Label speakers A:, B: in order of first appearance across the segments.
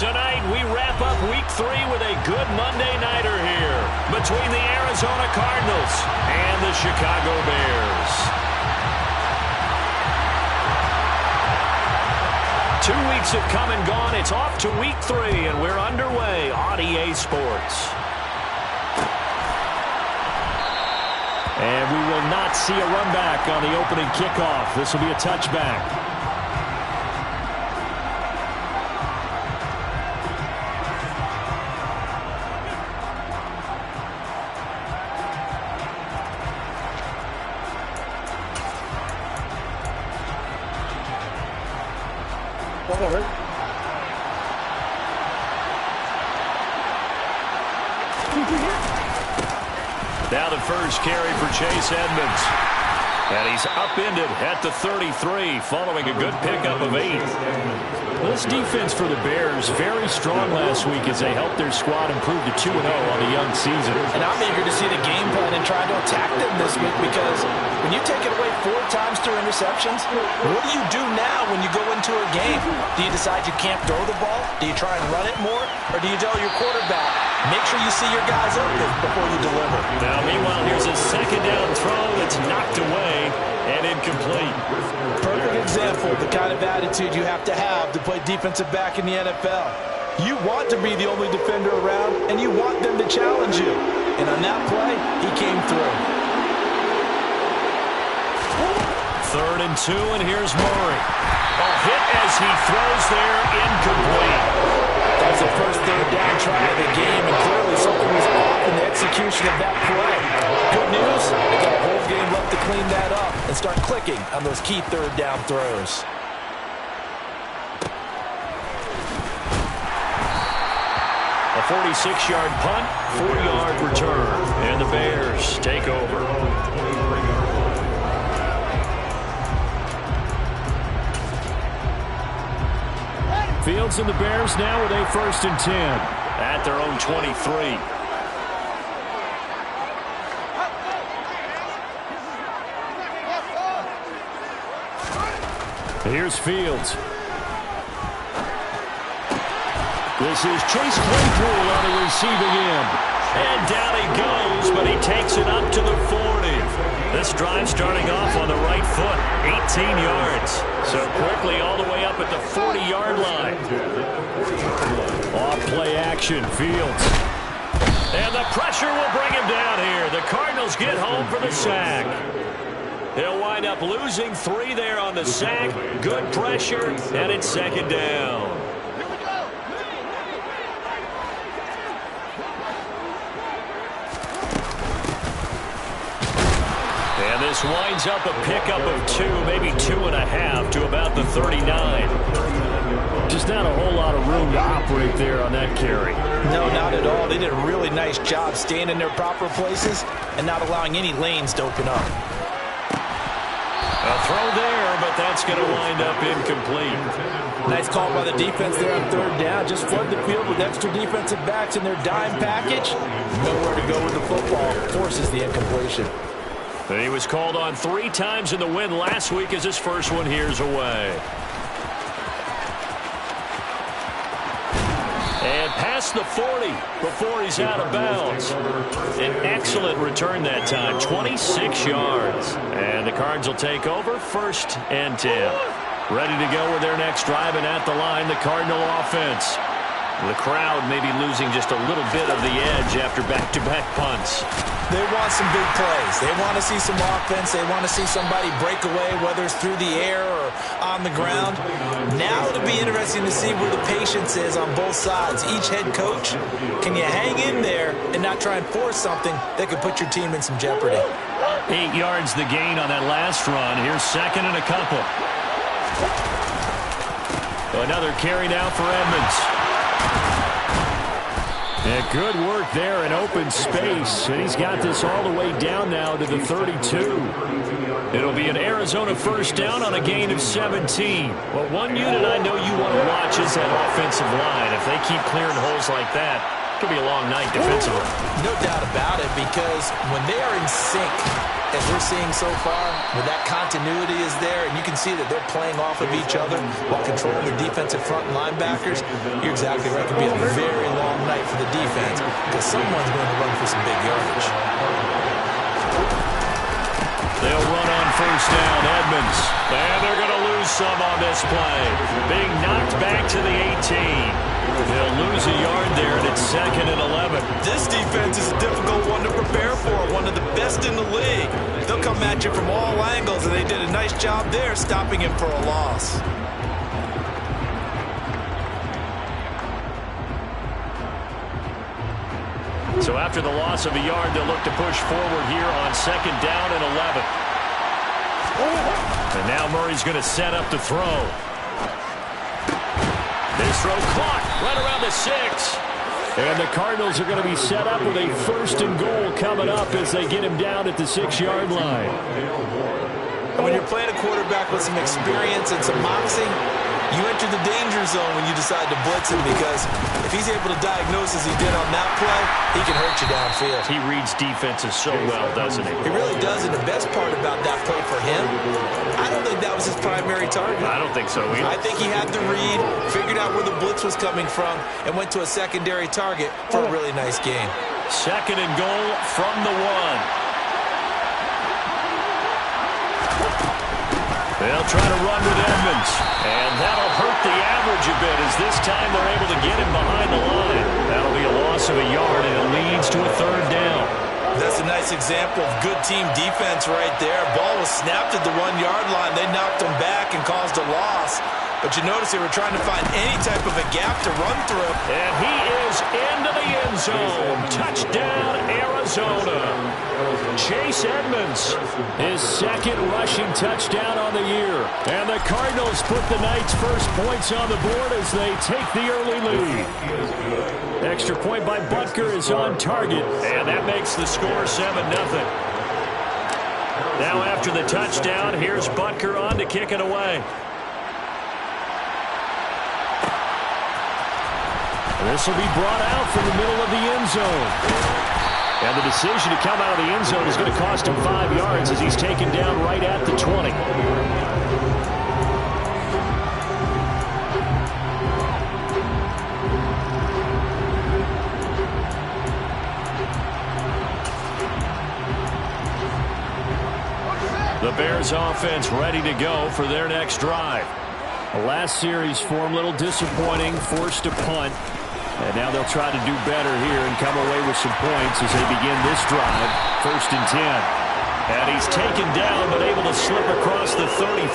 A: Tonight, we wrap up Week 3 with a good Monday nighter here between the Arizona Cardinals and the Chicago Bears. 2 weeks have come and gone. It's off to Week 3, and we're underway on EA Sports. And we will not see a run back on the opening kickoff. This will be a touchback. Now the first carry for Chase Edmonds. And he's upended at the 33 following a good pickup of 8. This defense for the Bears, very strong last week as they helped their squad improve to 2-0 on the young season.
B: And I'm eager to see the game plan and try to attack them this week, because when you take it away 4 times through interceptions, what do you do now when you go into a game? Do you decide you can't throw the ball? Do you try and run it more? Or do you tell your quarterback, make sure you see your guys open before you deliver?
A: Now, meanwhile, here's a second down throw that's knocked away and incomplete.
B: Perfect example of the kind of attitude you have to play defensive back in the NFL. You want to be the only defender around, and you want them to challenge you. And on that play, he came through.
A: 3rd and 2, and here's Murray. A hit as he throws there, incomplete.
B: That's the first third down try of the game, and clearly something was off in the execution of that play. Good news, they got a whole game left to clean that up and start clicking on those key third down throws.
A: A 46-yard punt, 4-yard return, and the Bears take over. Fields and the Bears now with a 1st and 10 at their own 23. Here's Fields. This is Chase Claypool on the receiving end. And down he goes, but he takes it up to the 40. This drive starting off on the right foot, 18 yards. So quickly all the way up at the 40-yard line. Off play action, Fields. And the pressure will bring him down here. The Cardinals get home for the sack. They'll wind up losing 3 there on the sack. Good pressure, and it's 2nd down. And this winds up a pickup of 2, maybe 2.5 to about the 39. Just not a whole lot of room to operate there on that carry.
B: No, not at all. They did a really nice job staying in their proper places and not allowing any lanes to open up.
A: A throw there, but that's going to wind up incomplete.
B: Nice call by the defense there on 3rd down. Just flood the field with extra defensive backs in their dime package. Nowhere to go with the football. Forces the incompletion.
A: He was called on 3 times in the win last week as his first one here's away. And past the 40 before he's out of bounds. An excellent return that time, 26 yards. And the Cards will take over, 1st and 10. Ready to go with their next drive, and at the line, the Cardinal offense. The crowd may be losing just a little bit of the edge after back-to-back punts.
B: They want some big plays. They want to see some offense. They want to see somebody break away, whether it's through the air or on the ground. Now it'll be interesting to see where the patience is on both sides. Each head coach, can you hang in there and not try and force something that could put your team in some jeopardy?
A: 8 yards the gain on that last run. Here's 2nd and a couple. Another carry now for Edmonds. Yeah, good work there in open space. And he's got this all the way down now to the 32. It'll be an Arizona 1st down on a gain of 17. Well, one unit I know you want to watch is that offensive line. If they keep clearing holes like that, Could be a long night defensively.
B: No doubt about it, because when they are in sync, as we're seeing so far, where that continuity is there, and you can see that they're playing off of each other while controlling their defensive front and linebackers, you're exactly right. It could be a very long night for the defense, because someone's going to run for some big yardage.
A: They'll run on first down, Edmonds. And they're going to lose some on this play. Being knocked back to the 18. They'll lose a yard there, and it's 2nd and 11.
B: This defense is a difficult one to prepare for, one of the best in the league. They'll come at you from all angles, and they did a nice job there stopping him for a loss.
A: So after the loss of a yard, they'll look to push forward here on 2nd down and 11. And now Murray's going to set up the throw. This throw caught right around the 6. And the Cardinals are going to be set up with a 1st and goal coming up as they get him down at the 6-yard line.
B: And when you're playing a quarterback with some experience and some moxie, you enter the danger zone when you decide to blitz him, because if he's able to diagnose as he did on that play, he can hurt you downfield.
A: He reads defenses so well, doesn't he?
B: He really does, and the best part about that play for him, I don't think that was his primary target.
A: I don't think so either.
B: I think he had the read, figured out where the blitz was coming from, and went to a secondary target for a really nice game.
A: 2nd and goal from the 1. They'll try to run with Edmonds, and that'll hurt the average a bit, as this time they're able to get him behind the line. That'll be a loss of a yard, and it leads to a 3rd down.
B: That's a nice example of good team defense right there. Ball was snapped at the 1-yard line. They knocked him back and caused a loss. But you notice they were trying to find any type of a gap to run through.
A: And he is into the end zone. Touchdown, Arizona. Chase Edmonds, his 2nd rushing touchdown on the year. And the Cardinals put the night's first points on the board as they take the early lead. Extra point by Butker is on target, and that makes the score 7-0. Now after the touchdown, here's Butker on to kick it away. This will be brought out from the middle of the end zone. And the decision to come out of the end zone is going to cost him 5 yards as he's taken down right at the 20. The Bears offense ready to go for their next drive. The last series for him, a little disappointing, forced a punt. And now they'll try to do better here and come away with some points as they begin this drive. 1st and 10. And he's taken down but able to slip across the 35.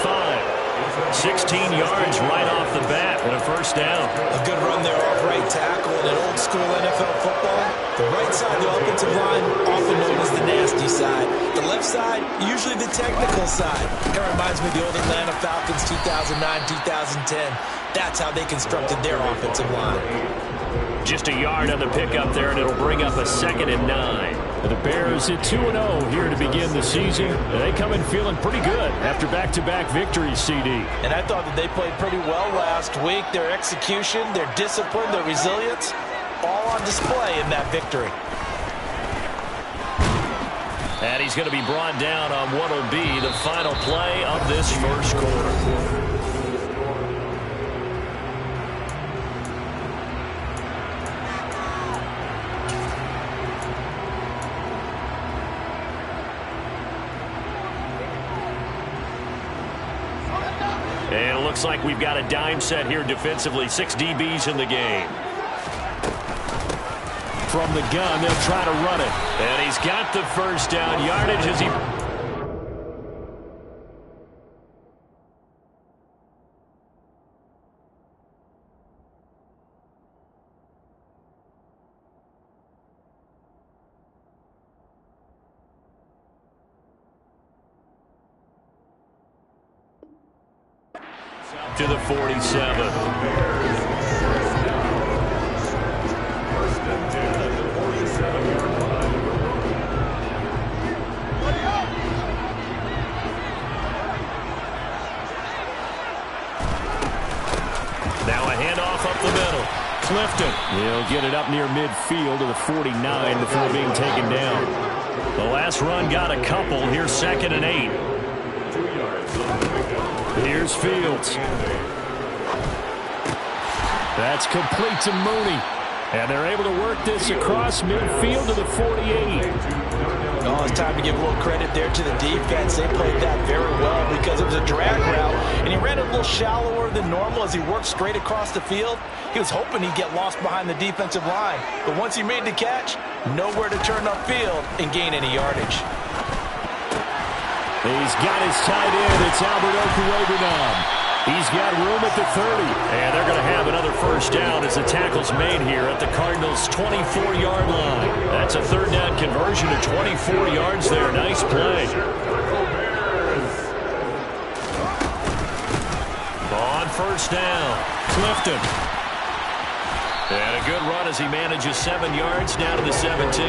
A: 16 yards right off the bat and a 1st down.
B: A good run there off right tackle in an old school NFL football. The right side of the offensive line, often known as the nasty side. The left side, usually the technical side. It reminds me of the old Atlanta Falcons 2009-2010. That's how they constructed their offensive line.
A: Just a yard on the pickup there, and it'll bring up a 2nd and 9. And the Bears at 2-0 here to begin the season. And they come in feeling pretty good after back-to-back victories, CD.
B: And I thought that they played pretty well last week. Their execution, their discipline, their resilience, all on display in that victory.
A: And he's going to be brought down on what will be the final play of this 1st quarter. And it looks like we've got a dime set here defensively. 6 DBs in the game. From the gun, they'll try to run it. And he's got the 1st down yardage as he... to the 47. Now a handoff up the middle. Clifton. He'll get it up near midfield to the 49 before being taken down. The last run got a couple. Here's 2nd and 8. Here's Fields. That's complete to Mooney. And they're able to work this across midfield to the 48.
B: Oh, it's time to give a little credit there to the defense. They played that very well because it was a drag route, and he ran a little shallower than normal as he worked straight across the field. He was hoping he'd get lost behind the defensive line, but once he made the catch, nowhere to turn upfield and gain any yardage.
A: He's got his tight end. It's Albert Okwuegbunam. He's got room at the 30. And they're going to have another first down as the tackle's made here at the Cardinals' 24-yard line. That's a 3rd down conversion to 24 yards there. Nice play. On first down, Clifton. And a good run as he manages 7 yards down to the 17.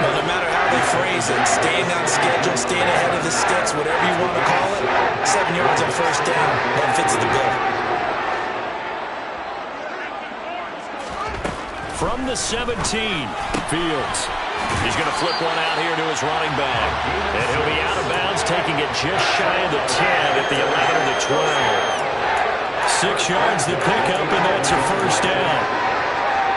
B: Well, no matter how they phrase it, staying on schedule, staying ahead of the sticks, whatever you want to call it, 7 yards on first down, that fits the bill.
A: From the 17, Fields. He's going to flip one out here to his running back. And he'll be out of bounds, taking it just shy of the 10 at the 11 of the 12. 6 yards to pick up, and that's a first down.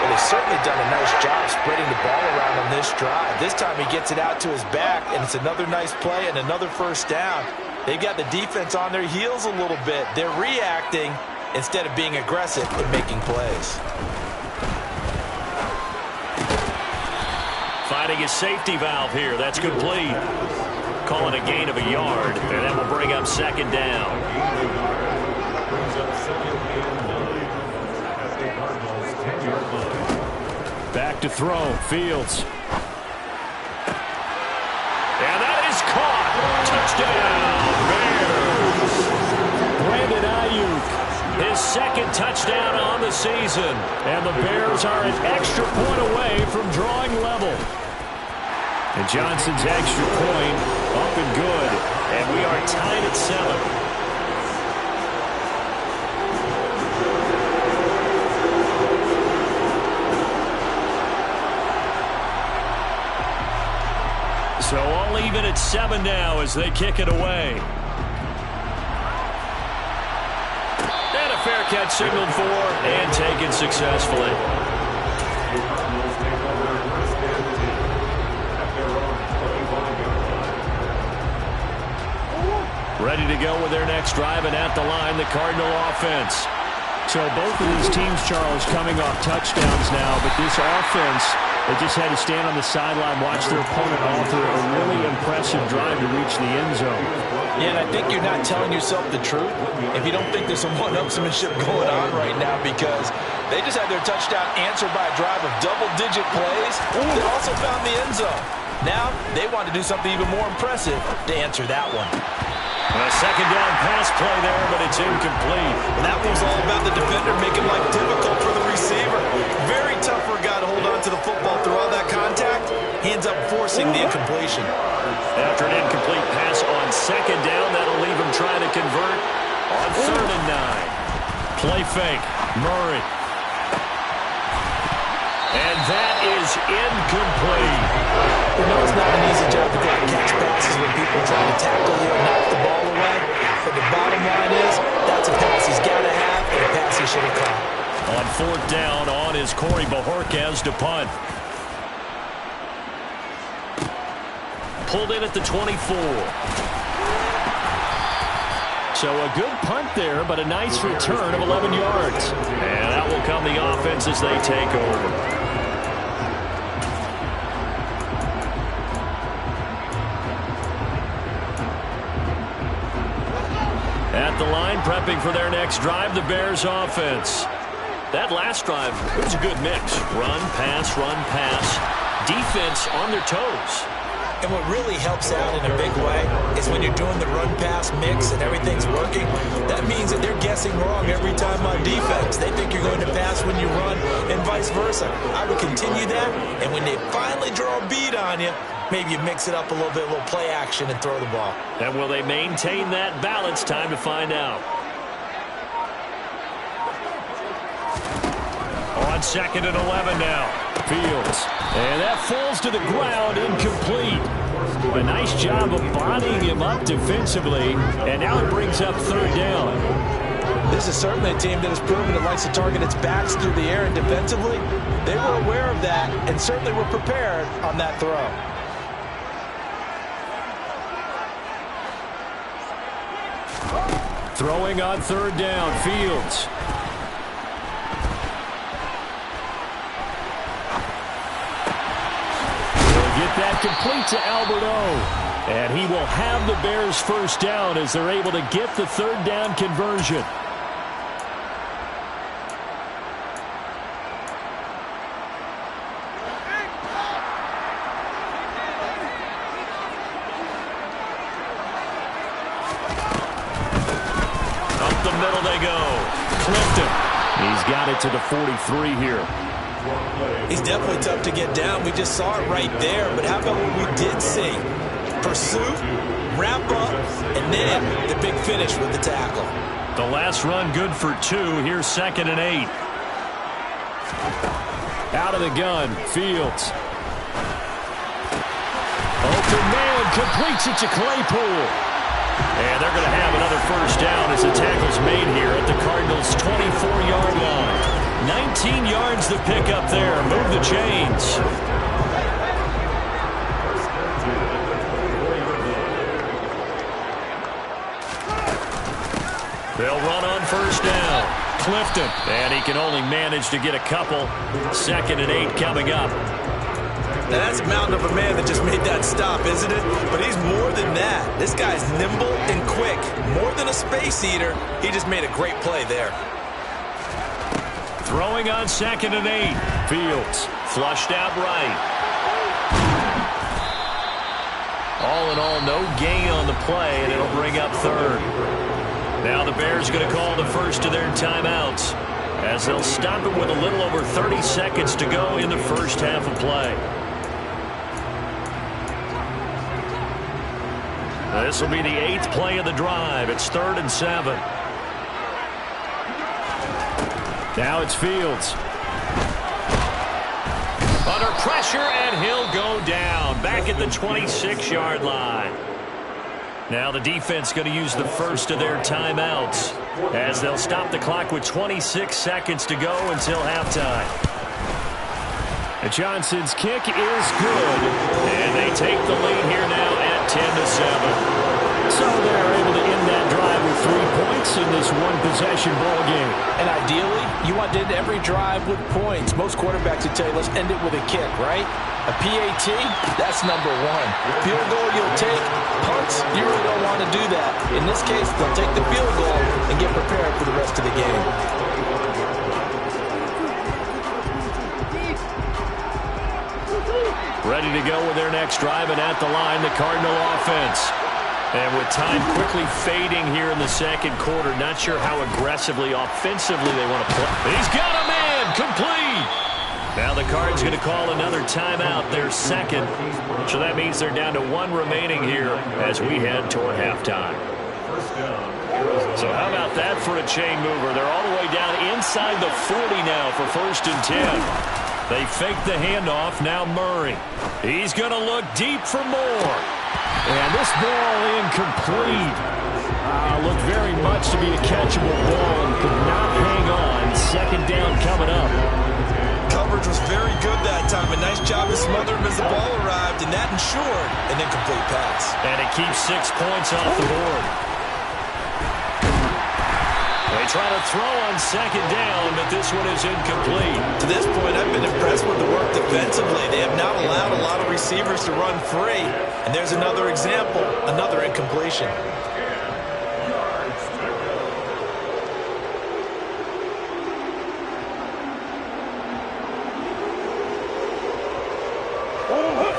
B: Well, they've certainly done a nice job spreading the ball around on this drive. This time he gets it out to his back, and it's another nice play and another first down. They've got the defense on their heels a little bit. They're reacting instead of being aggressive and making plays.
A: Finding his safety valve here. That's complete. Calling a gain of a yard, and that will bring up 2nd down. Back to throw, Fields. And that is caught. Touchdown, Bears. Brandon Ayuk, his 2nd touchdown on the season. And the Bears are an extra point away from drawing level. And Johnson's extra point up and good. And we are tied at 7. So all even at 7 now as they kick it away. And a fair catch signaled for and taken successfully. Ready to go with their next drive, and at the line, the Cardinal offense. So both of these teams, Charles, coming off touchdowns now, but this offense, they just had to stand on the sideline, watch their opponent author a really impressive drive to reach the end zone.
B: Yeah, and I think you're not telling yourself the truth if you don't think there's some one-upsmanship going on right now, because they just had their touchdown answered by a drive of double-digit plays. They also found the end zone. Now they want to do something even more impressive to answer that one.
A: A 2nd down pass play there, but it's incomplete.
B: And that was all about the defender making life difficult for the receiver. Very tough for a guy to hold on to the football through all that contact. He ends up forcing the incompletion.
A: After an incomplete pass on 2nd down, that'll leave him trying to convert on 3rd and 9. Play fake, Murray. And that is incomplete.
B: You know it's not an easy job to catch passes when people try to tackle you and knock the ball away. But the bottom line is, that's a pass he's got to have and a pass he should have caught.
A: On 4th down, on is Corey Bojorquez to punt. Pulled in at the 24. So a good punt there, but a nice return of 11 yards. And that will come the offense as they take over. At the line, prepping for their next drive, the Bears offense. That last drive, it was a good mix. Run, pass, defense on their toes.
B: And what really helps out in a big way is when you're doing the run-pass mix and everything's working, that means that they're guessing wrong every time on defense. They think you're going to pass when you run and vice versa. I would continue that, and when they finally draw a bead on you, maybe you mix it up a little bit, a little play action, and throw the ball.
A: And will they maintain that balance? Time to find out. 2nd and 11 now. Fields. And that falls to the ground, incomplete. A nice job of bodying him up defensively, and now it brings up 3rd down.
B: This is certainly a team that has proven it likes to target its backs through the air, and defensively, they were aware of that and certainly were prepared on that throw.
A: Throwing on 3rd down, Fields. He'll get that complete to Albert O. And he will have the Bears 1st down as they're able to get the 3rd down conversion. Up the middle they go. Clifton. He's got it to the 43 here.
B: He's definitely tough to get down. We just saw it right there. But how about what we did see? Pursuit, wrap up, and then the big finish with the tackle.
A: The last run good for 2. Here's 2nd and 8. Out of the gun, Fields. Open man, completes it to Claypool. And they're going to have another 1st down as the tackle's made here at the Cardinals' 24-yard line. 19 yards to pick up there. Move the chains. They'll run on 1st down. Clifton. And he can only manage to get a couple. 2nd and 8 coming up.
B: Now that's a mountain of a man that just made that stop, isn't it? But he's more than that. This guy's nimble and quick. More than a space eater. He just made a great play there.
A: Throwing on 2nd and 8. Fields. Flushed out right. All in all, no gain on the play, and it'll bring up 3rd. Now the Bears going to call the first of their timeouts as they'll stop it with a little over 30 seconds to go in the 1st half of play. This will be the 8th play of the drive. It's 3rd and 7. Now it's Fields. Under pressure, and he'll go down. Back at the 26-yard line. Now the defense going to use the first of their timeouts as they'll stop the clock with 26 seconds to go until halftime. Johnson's kick is good, and they take the lead here now at 10-7. So they're able to end that drive with 3 points in this one-possession ball game.
B: And ideally, you want to end every drive with points. Most quarterbacks would tell you, let's end it with a kick, right? A PAT, that's number 1. Field goal you'll take. Punts, you really don't want to do that. In this case, they'll take the field goal and get prepared for the rest of the game.
A: Ready to go with their next drive, and at the line, the Cardinal offense. And with time quickly fading here in the 2nd quarter, not sure how aggressively, offensively they want to play. He's got a man, complete. Now the Cards going to call another timeout, their 2nd. So that means they're down to 1 remaining here as we head toward halftime. So how about that for a chain mover? They're all the way down inside the 40 now for 1st and 10. They fake the handoff. Now Murray. He's going to look deep for more. And this ball incomplete. Looked very much to be a catchable ball and could not hang on. 2nd down coming up.
B: Coverage was very good that time. A nice job to smother him as the ball arrived, and that ensured an incomplete pass.
A: And it keeps 6 points off the board. They try to throw on 2nd down, but this one is incomplete.
B: To this point, I've been impressed with the work defensively. They have not allowed a lot of receivers to run free. And there's another example, another incompletion.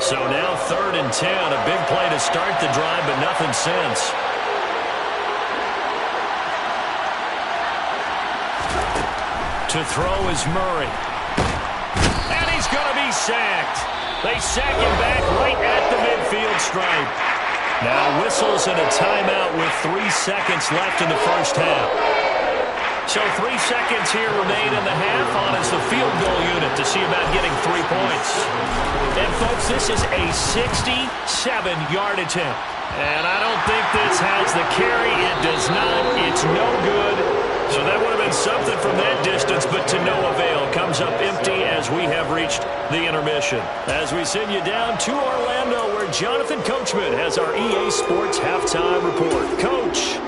A: So now 3rd and 10, a big play to start the drive, but nothing since. To throw is Murray. And he's going to be sacked. They sack him back right at the midfield stripe. Now whistles and a timeout with 3 seconds left in the 1st half. So 3 seconds here remain in the half on as the field goal to see about getting 3 points. And, folks, this is a 67-yard attempt. And I don't think this has the carry. It does not. It's no good. So that would have been something from that distance, but to no avail. Comes up empty as we have reached the intermission. As we send you down to Orlando, where Jonathan Coachman has our EA Sports Halftime Report. Coach.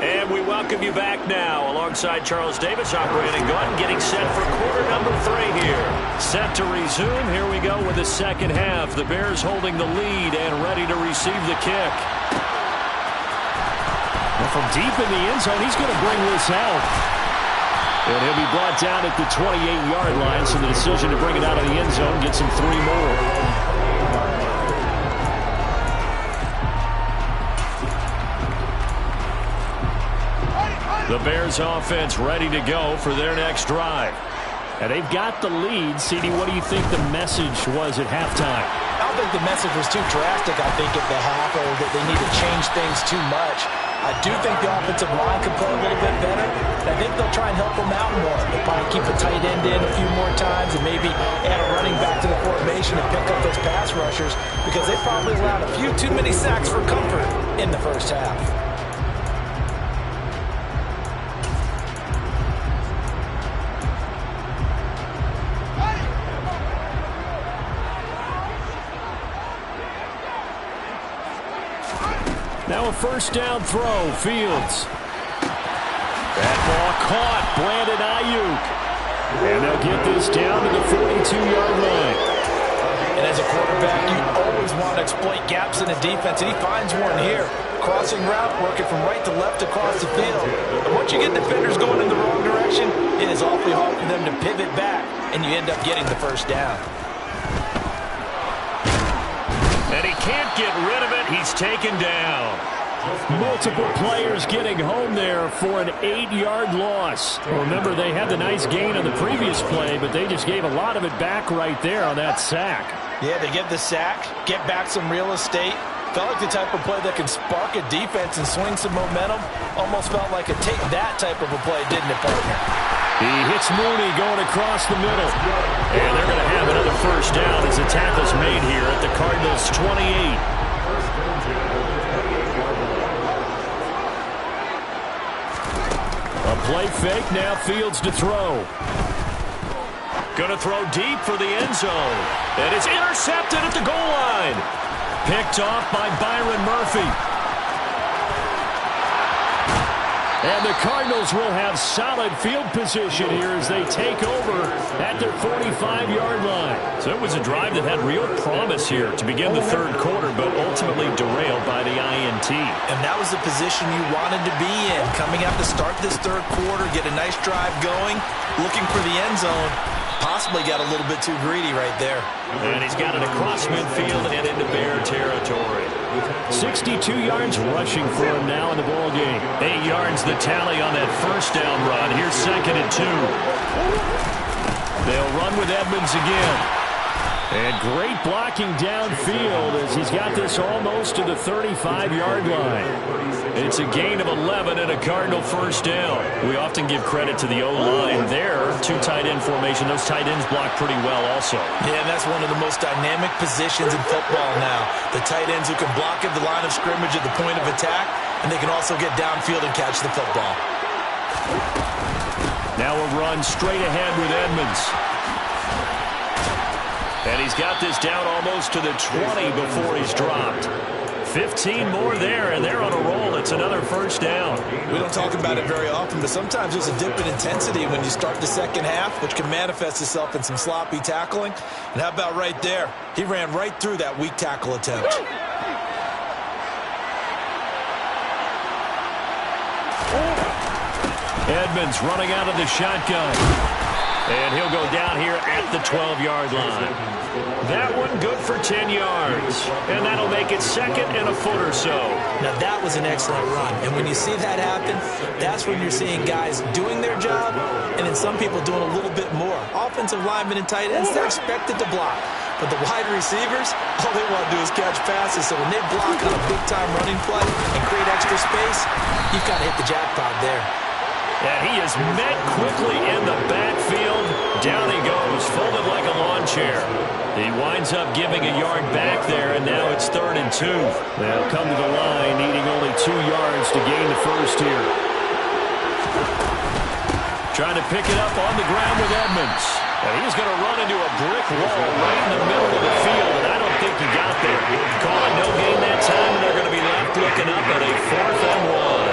A: And we welcome you back now alongside Charles Davis. I'm Brandon Gaudin getting set for quarter number 3 here. Set to resume. Here we go with the second half. The Bears holding the lead and ready to receive the kick. And from deep in the end zone, he's going to bring this out. And he'll be brought down at the 28-yard line, so the decision to bring it out of the end zone gets him 3 more. The Bears offense ready to go for their next drive. And they've got the lead. CD, what do you think the message was at halftime?
B: I don't think the message was too drastic, I think, at the half, or that they need to change things too much. I do think the offensive line could play a little bit better. I think they'll try and help them out more. They'll probably keep a tight end in a few more times and maybe add a running back to the formation and pick up those pass rushers, because they probably allowed a few too many sacks for comfort in the first half.
A: Now a first down throw, Fields. That ball caught, Brandon Ayuk. And they'll get this down to the 42-yard line.
B: And as a quarterback, you always want to exploit gaps in the defense, and he finds one here. Crossing route, working from right to left across the field. And once you get defenders going in the wrong direction, it is awfully hard for them to pivot back, and you end up getting the first down.
A: And he can't get rid of it. He's taken down. Multiple players getting home there for an 8-yard loss. Remember, they had the nice gain on the previous play, but they just gave a lot of it back right there on that sack.
B: Yeah, they get the sack, get back some real estate. Felt like the type of play that can spark a defense and swing some momentum. Almost felt like a take-that type of a play, didn't it, partner?
A: He hits Mooney going across the middle. And they're going to have another first down as the tackle's made here at the Cardinals' 28. A play fake, now Fields to throw. Going to throw deep for the end zone. And it's intercepted at the goal line. Picked off by Byron Murphy. And the Cardinals will have solid field position here as they take over at their 45-yard line. So it was a drive that had real promise here to begin the third quarter, but ultimately derailed by the INT.
B: And that was the position you wanted to be in. Coming out to start this third quarter, get a nice drive going, looking for the end zone. Possibly got a little bit too greedy right there.
A: And he's got it across midfield and into Bear territory. 62 yards rushing for him now in the ball game. 8 yards the tally on that first down run. Here's 2nd and 2. They'll run with Edmonds again. And great blocking downfield as he's got this almost to the 35-yard line. It's a gain of 11 and a Cardinal first down. We often give credit to the O-line there. 2 tight end formation. Those tight ends block pretty well also.
B: Yeah, that's one of the most dynamic positions in football now. The tight ends who can block at the line of scrimmage at the point of attack, and they can also get downfield and catch the football.
A: Now a run straight ahead with Edmonds. And he's got this down almost to the 20 before he's dropped. 15 more there, and they're on a roll. It's another first down.
B: We don't talk about it very often, but sometimes there's a dip in intensity when you start the second half, which can manifest itself in some sloppy tackling. And how about right there? He ran right through that weak tackle attempt.
A: Edmonds running out of the shotgun. And he'll go down here at the 12-yard line. That one good for 10 yards. And that'll make it second and a foot or so.
B: Now, that was an excellent run. And when you see that happen, that's when you're seeing guys doing their job and then some people doing a little bit more. Offensive linemen and tight ends, they're expected to block. But the wide receivers, all they want to do is catch passes. So when they block on a big-time running play and create extra space, you've got to hit the jackpot there.
A: And he is met quickly in the backfield. Down he goes, folded like a lawn chair. He winds up giving a yard back there, and now it's 3rd and 2. They'll come to the line, needing only 2 yards to gain the first here. Trying to pick it up on the ground with Edmonds. And he's going to run into a brick wall right in the middle of the field, and I don't think he got there. Calling no gain that time, and they're going to be left looking up at a 4th and 1.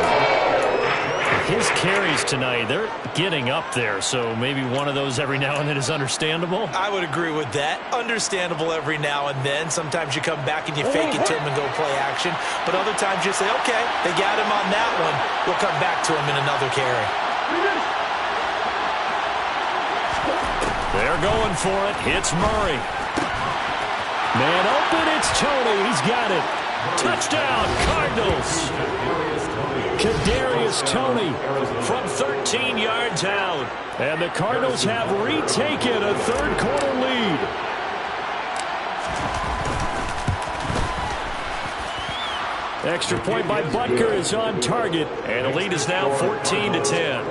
A: His carries tonight, they're getting up there, so maybe one of those every now and then is understandable.
B: I would agree with that. Understandable every now and then. Sometimes you come back and you fake it to him and go play action. But other times you say, okay, they got him on that one. We'll come back to him in another carry.
A: They're going for it. It's Murray. Man open, it's Toney. He's got it. Touchdown, Cardinals. Kadarius Toney from 13 yards out. And the Cardinals have retaken a third-quarter lead. Extra point by Butker is on target. And the lead is now 14-10.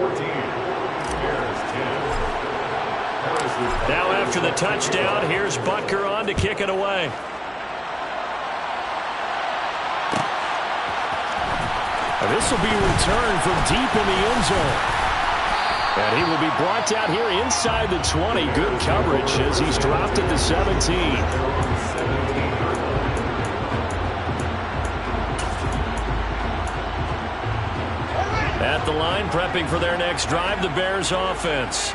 A: Now after the touchdown, here's Butker on to kick it away. This will be returned from deep in the end zone. And he will be brought down here inside the 20. Good coverage as he's dropped at the 17. At the line, prepping for their next drive, the Bears offense.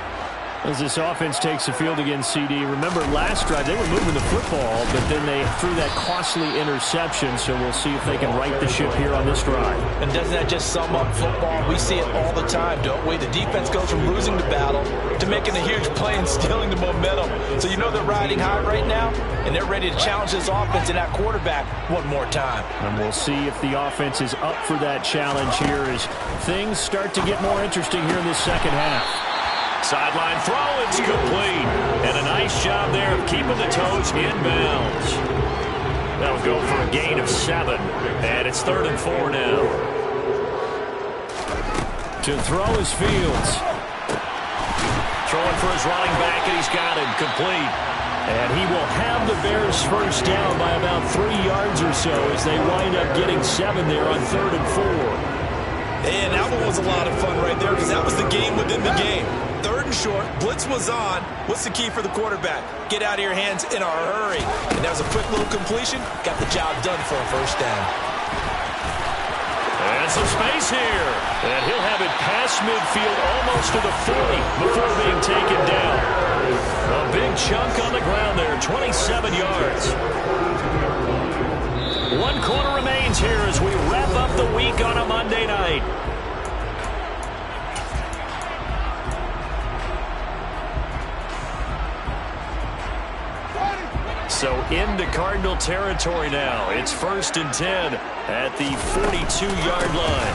A: As this offense takes the field against CD, remember last drive they were moving the football, but then they threw that costly interception, so we'll see if they can right the ship here on this drive.
B: And doesn't that just sum up football? We see it all the time, don't we? The defense goes from losing the battle to making a huge play and stealing the momentum. So you know they're riding high right now, and they're ready to challenge this offense and that quarterback one more time.
A: And we'll see if the offense is up for that challenge here as things start to get more interesting here in this second half. Sideline throw, it's complete. And a nice job there of keeping the toes inbounds. That'll go for a gain of 7. And it's 3rd and 4 now. To throw is Fields. Throwing for his running back, and he's got it complete. And he will have the Bears first down by about 3 yards or so as they wind up getting 7 there on 3rd and 4.
B: And that one was a lot of fun right there because that was the game within the game. 3rd and short, blitz was on. What's the key for the quarterback? Get out of your hands in a hurry. And that was a quick little completion. Got the job done for a first down.
A: And some space here. And he'll have it past midfield almost to the 40 before being taken down. A big chunk on the ground there, 27 yards. 1 quarter remains here as we wrap up the week on a Monday night. So into Cardinal territory now. It's 1st and 10 at the 42-yard line.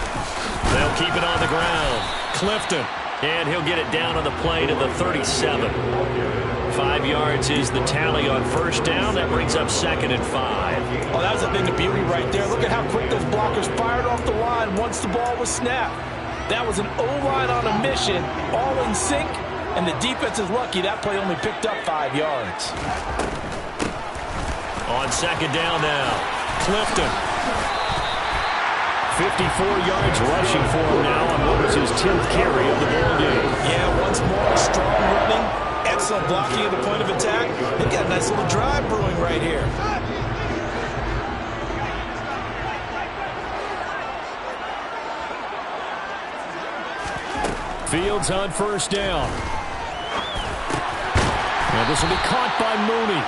A: They'll keep it on the ground. Clifton, and he'll get it down on the play to the 37. 5 yards is the tally on first down. That brings up 2nd and 5.
B: Oh, that was a thing of beauty right there. Look at how quick those blockers fired off the line once the ball was snapped. That was an O-line on a mission, all in sync, and the defense is lucky that play only picked up 5 yards.
A: On 2nd down now, Clifton. 54 yards rushing for him now on what was his 10th carry of the ball game.
B: Yeah, once more, strong running, excellent blocking at the point of attack. They've got a nice little drive brewing right here.
A: Fields on first down. And this will be caught by Mooney.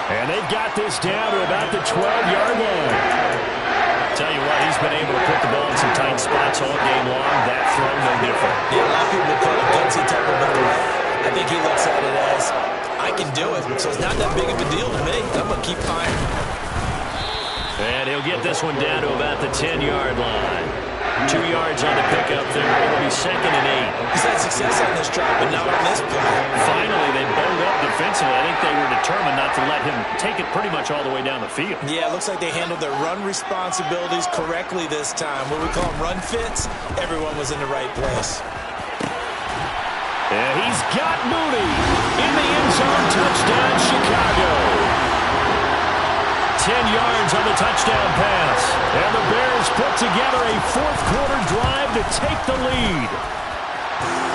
A: And they've got this down to about the 12-yard line. Tell you what, he's been able to put the ball in some tight spots all game long. That throw, no different.
B: Yeah, a lot of people will call it gutsy type of play. I think he looks at it as, I can do it, so it's not that big of a deal to me. I'm going to keep firing.
A: And he'll get this one down to about the 10-yard line. 2 yards on the pickup there. It'll be 2nd and 8.
B: He's had success on this drive, but not on this play.
A: Finally, they bowed up defensively. I think they were determined not to let him take it pretty much all the way down the field.
B: Yeah, it looks like they handled their run responsibilities correctly this time. What we call them run fits, everyone was in the right place.
A: And he's got Mooney in the end zone. Touchdown, Chicago. 10 yards on the touchdown pass. And the Bears put together a fourth-quarter drive to take the lead.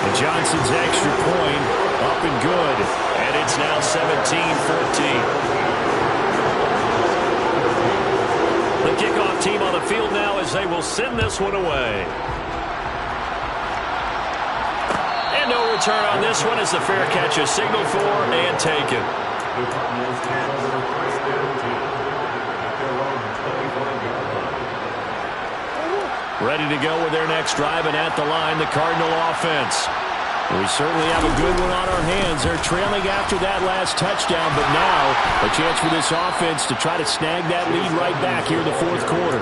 A: And Johnson's extra point up and good. And it's now 17-14. The kickoff team on the field now as they will send this one away. And no return on this one as the fair catch is signaled for and taken. Ready to go with their next drive, and at the line, the Cardinal offense. We certainly have a good one on our hands. They're trailing after that last touchdown, but now a chance for this offense to try to snag that lead right back here in the fourth quarter.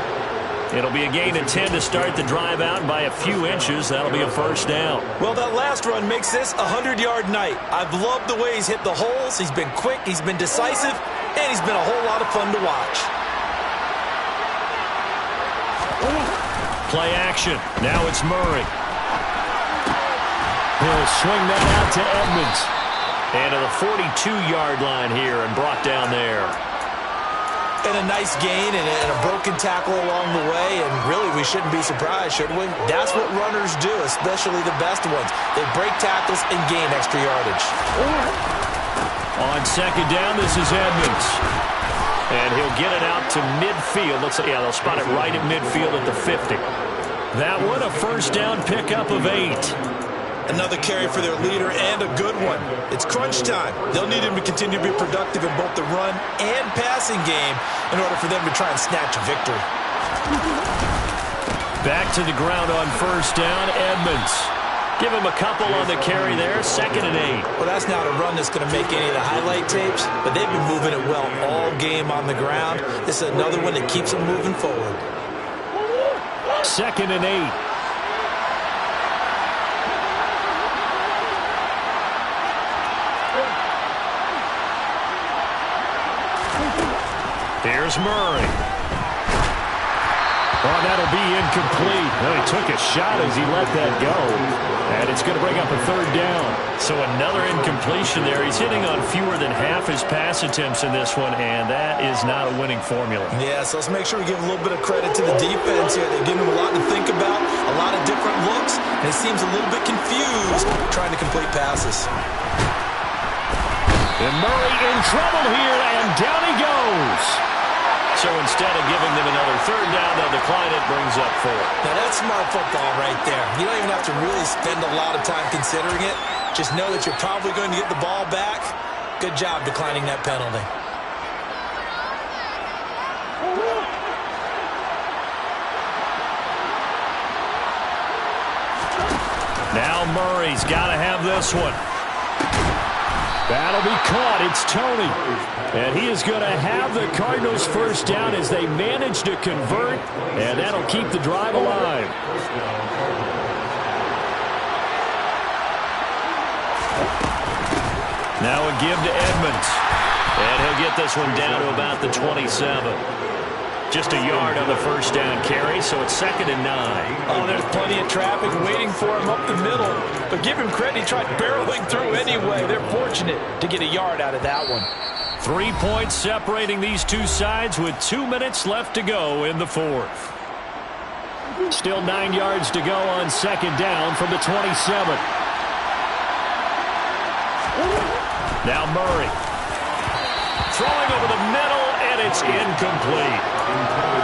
A: It'll be a gain of 10 to start the drive out, and by a few inches, that'll be a first down.
B: Well, that last run makes this a 100-yard night. I've loved the way he's hit the holes. He's been quick, he's been decisive, and he's been a whole lot of fun to watch.
A: Play action. Now it's Murray. He'll swing that out to Edmonds. And to the 42-yard line here and brought down there.
B: And a nice gain and a broken tackle along the way. And really, we shouldn't be surprised, should we? That's what runners do, especially the best ones. They break tackles and gain extra yardage.
A: On second down, this is Edmonds. And he'll get it out to midfield. Looks like, yeah, they'll spot it right at midfield at the 50. That one, a first down pickup of 8.
B: Another carry for their leader and a good one. It's crunch time. They'll need him to continue to be productive in both the run and passing game in order for them to try and snatch a victory.
A: Back to the ground on first down, Edmonds. Give him a couple on the carry there, 2nd and 8.
B: Well, that's not a run that's going to make any of the highlight tapes, but they've been moving it well all game on the ground. This is another one that keeps them moving forward.
A: 2nd and 8. Here's Murray. Oh, that'll be incomplete. Well, he took a shot as he let that go. And it's going to bring up a third down. So another incompletion there. He's hitting on fewer than half his pass attempts in this one, and that is not a winning formula.
B: Yeah, so let's make sure we give a little bit of credit to the defense here. They're giving him a lot to think about, a lot of different looks, and he seems a little bit confused trying to complete passes.
A: And Murray in trouble here, and down he goes. So instead of giving them another third down, they'll decline it, brings up 4.
B: Now that's smart football right there. You don't even have to really spend a lot of time considering it. Just know that you're probably going to get the ball back. Good job declining that penalty.
A: Now Murray's got to have this one. That'll be caught. It's Tony. And he is going to have the Cardinals first down as they manage to convert, and that'll keep the drive alive. Now a give to Edmonds. And he'll get this one down to about the 27. Just a yard on the first down carry, so it's 2nd and 9.
B: Oh, there's plenty of traffic waiting for him up the middle. But give him credit, he tried barreling through anyway. They're fortunate to get a yard out of that one.
A: 3 points separating these two sides with 2 minutes left to go in the fourth. Still 9 yards to go on second down from the 27. Now Murray. Throwing over the middle, and it's incomplete.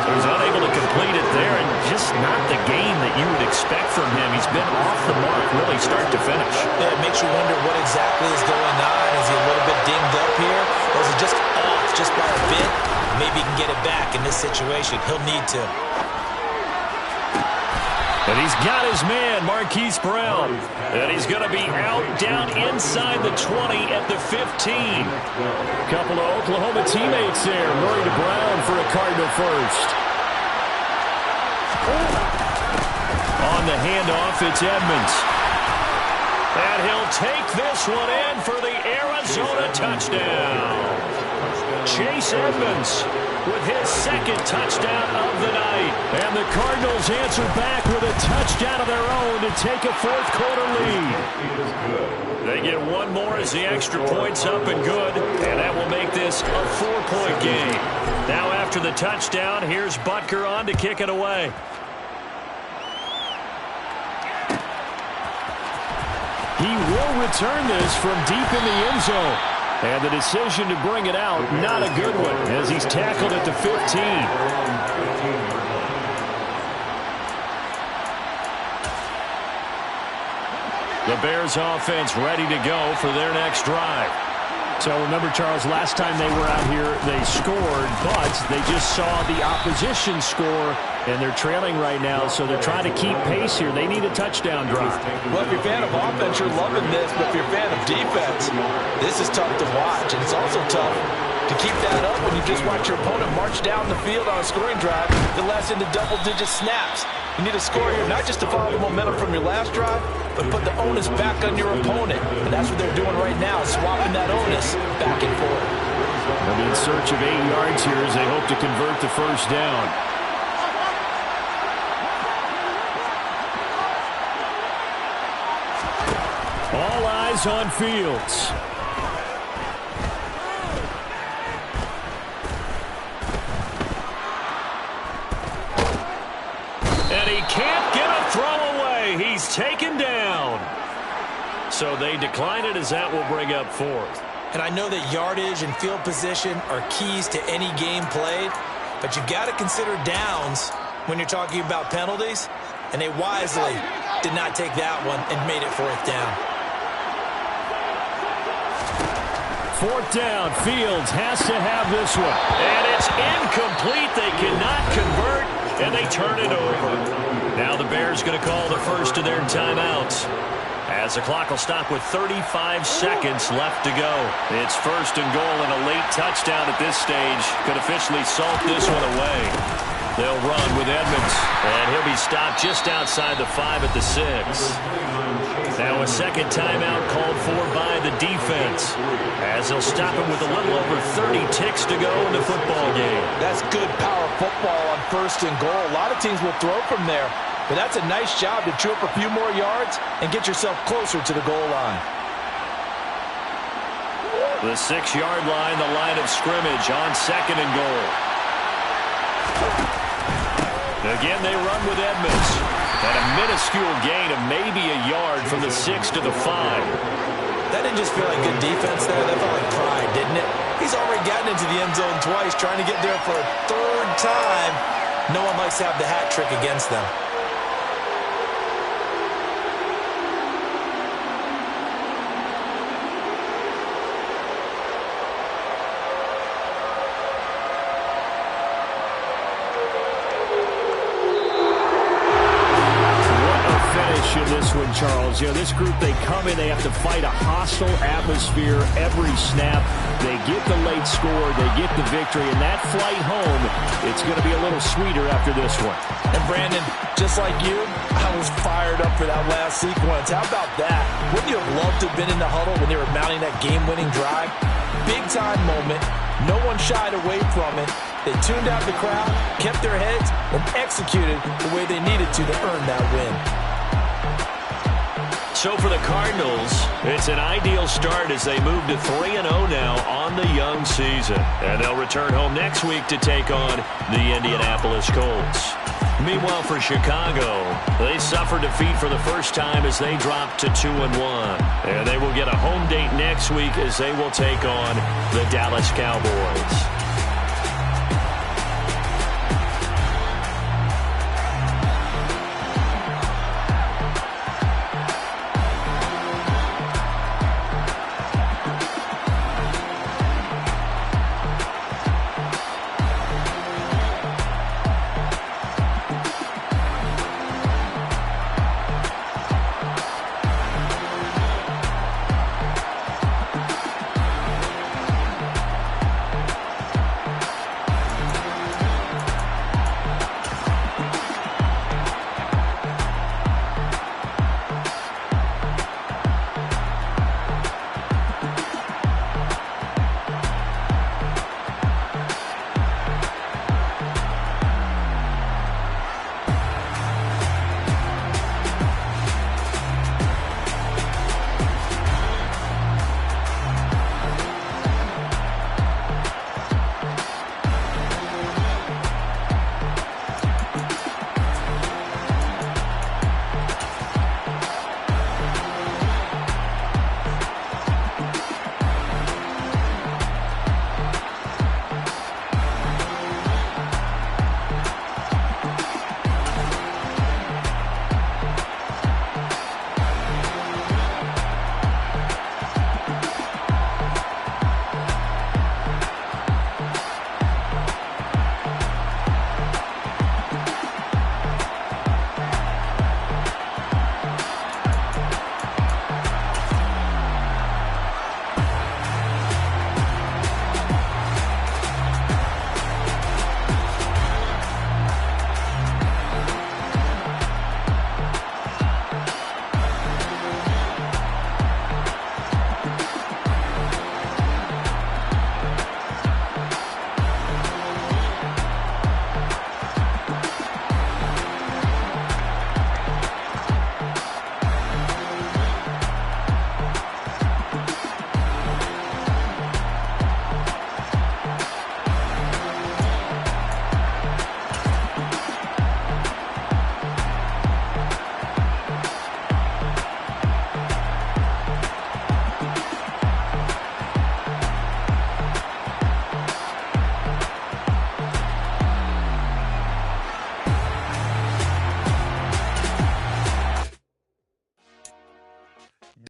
A: He's unable to complete it there, and just not the game that you would expect from him. He's been off the mark really start to finish.
B: Yeah, it makes you wonder what exactly is going on. Is he a little bit dinged up here, or is he just off just by a bit? Maybe he can get it back in this situation. He'll need to.
A: And he's got his man, Marquise Brown. And he's going to be out down inside the 20 at the 15.
C: Couple of Oklahoma teammates there. Murray to Brown for a Cardinal first.
A: On the handoff, it's Edmonds. And he'll take this one in for the Arizona touchdown. Chase Edmonds with his second touchdown of the night. And the Cardinals answer back with a touchdown of their own to take a fourth-quarter lead. They get one more as the extra point's up and good, and that will make this a 4-point game. Now after the touchdown, here's Butker on to kick it away.
C: He will return this from deep in the end zone. And the decision to bring it out, not a good one, as he's tackled at the 15.
A: The Bears offense ready to go for their next drive.
C: So remember, Charles, last time they were out here, they scored, but they just saw the opposition score, and they're trailing right now, so they're trying to keep pace here. They need a touchdown drive.
B: Well, if you're a fan of offense, you're loving this, but if you're a fan of defense, this is tough to watch, and it's also tough to keep that up when you just watch your opponent march down the field on a scoring drive that lasts into double-digit snaps. You need a score here, not just to follow the momentum from your last drive, but put the onus back on your opponent. And that's what they're doing right now, swapping that onus back and forth.
C: They'll be in search of 8 yards here as they hope to convert the first down. All eyes on Fields.
A: And he can't get a throw away. He's taken down. So they decline it as that will bring up fourth.
B: And I know that yardage and field position are keys to any game played, but you've got to consider downs when you're talking about penalties, and they wisely did not take that one and made it fourth down.
C: Fourth down, Fields has to have this one.
A: And it's incomplete. They cannot convert, and they turn it over. Now the Bears going to call the first of their timeouts, as the clock will stop with 35 seconds left to go. It's first and goal, and a late touchdown at this stage could officially salt this one away. They'll run with Edmonds, and he'll be stopped just outside the 5 at the 6. Now a second timeout called for by the defense, as they'll stop him with a little over 30 ticks to go in the football game.
B: That's good power football on first and goal. A lot of teams will throw from there, but that's a nice job to chew up a few more yards and get yourself closer to the goal line.
A: The 6-yard line, the line of scrimmage on second and goal. Again, they run with Edmonds. And a minuscule gain of maybe a yard from the 6 to the 5.
B: That didn't just feel like good defense there. That felt like pride, didn't it? He's already gotten into the end zone twice, trying to get there for a third time. No one likes to have the hat trick against them.
C: In this one, Charles, you know, this group, they come in, they have to fight a hostile atmosphere every snap. They get the late score, they get the victory, and that flight home, it's going to be a little sweeter after this one.
B: And Brandon, just like you, I was fired up for that last sequence. How about that? Wouldn't you have loved to have been in the huddle when they were mounting that game-winning drive? Big-time moment. No one shied away from it. They tuned out the crowd, kept their heads, and executed the way they needed to earn that win.
A: So for the Cardinals, it's an ideal start as they move to 3-0 now on the young season. And they'll return home next week to take on the Indianapolis Colts. Meanwhile, for Chicago, they suffered defeat for the first time as they dropped to 2-1. And they will get a home date next week as they will take on the Dallas Cowboys.